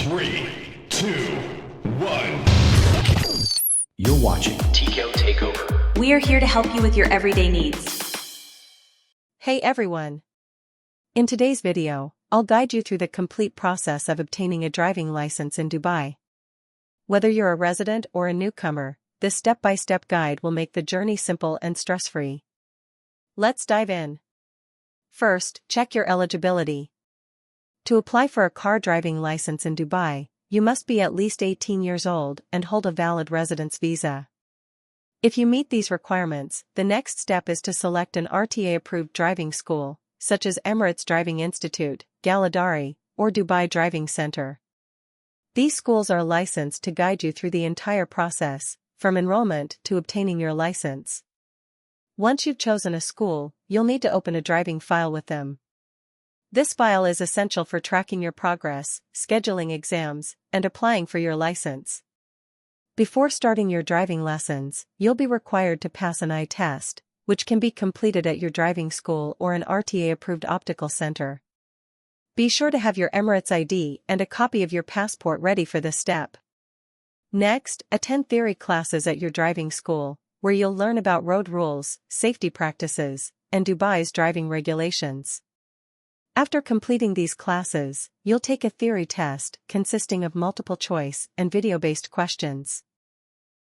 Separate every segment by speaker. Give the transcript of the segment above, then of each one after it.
Speaker 1: 3, 2, 1.
Speaker 2: You're watching
Speaker 3: TCO Takeover.
Speaker 4: We are here to help you with your everyday needs.
Speaker 5: Hey everyone! In today's video, I'll guide you through the complete process of obtaining a driving license in Dubai. Whether you're a resident or a newcomer, this step-by-step guide will make the journey simple and stress-free. Let's dive in. First, check your eligibility. To apply for a car driving license in Dubai, you must be at least 18 years old and hold a valid residence visa. If you meet these requirements, the next step is to select an RTA-approved driving school, such as Emirates Driving Institute, Galadari, or Dubai Driving Center. These schools are licensed to guide you through the entire process, from enrollment to obtaining your license. Once you've chosen a school, you'll need to open a driving file with them. This file is essential for tracking your progress, scheduling exams, and applying for your license. Before starting your driving lessons, you'll be required to pass an eye test, which can be completed at your driving school or an RTA-approved optical center. Be sure to have your Emirates ID and a copy of your passport ready for this step. Next, attend theory classes at your driving school, where you'll learn about road rules, safety practices, and Dubai's driving regulations. After completing these classes, you'll take a theory test consisting of multiple choice and video-based questions.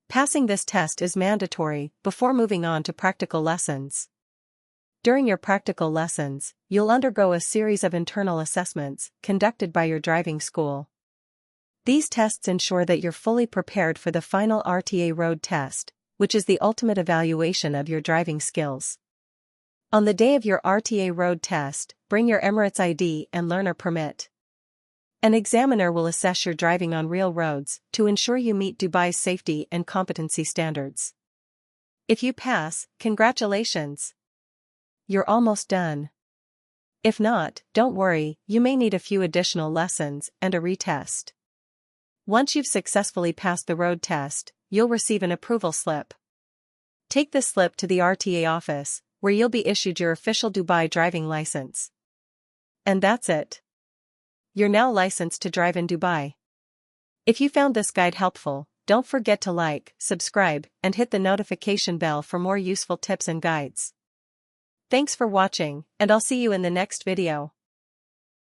Speaker 5: Passing this test is mandatory before moving on to practical lessons. During your practical lessons, you'll undergo a series of internal assessments conducted by your driving school. These tests ensure that you're fully prepared for the final RTA road test, which is the ultimate evaluation of your driving skills. On the day of your RTA road test, bring your Emirates ID and learner permit. An examiner will assess your driving on real roads to ensure you meet Dubai's safety and competency standards. If you pass, congratulations! You're almost done. If not, don't worry, you may need a few additional lessons and a retest. Once you've successfully passed the road test, you'll receive an approval slip. Take this slip to the RTA office, where you'll be issued your official Dubai driving license. And that's it. You're now licensed to drive in Dubai. If you found this guide helpful, don't forget to like, subscribe, and hit the notification bell for more useful tips and guides. Thanks for watching, and I'll see you in the next video.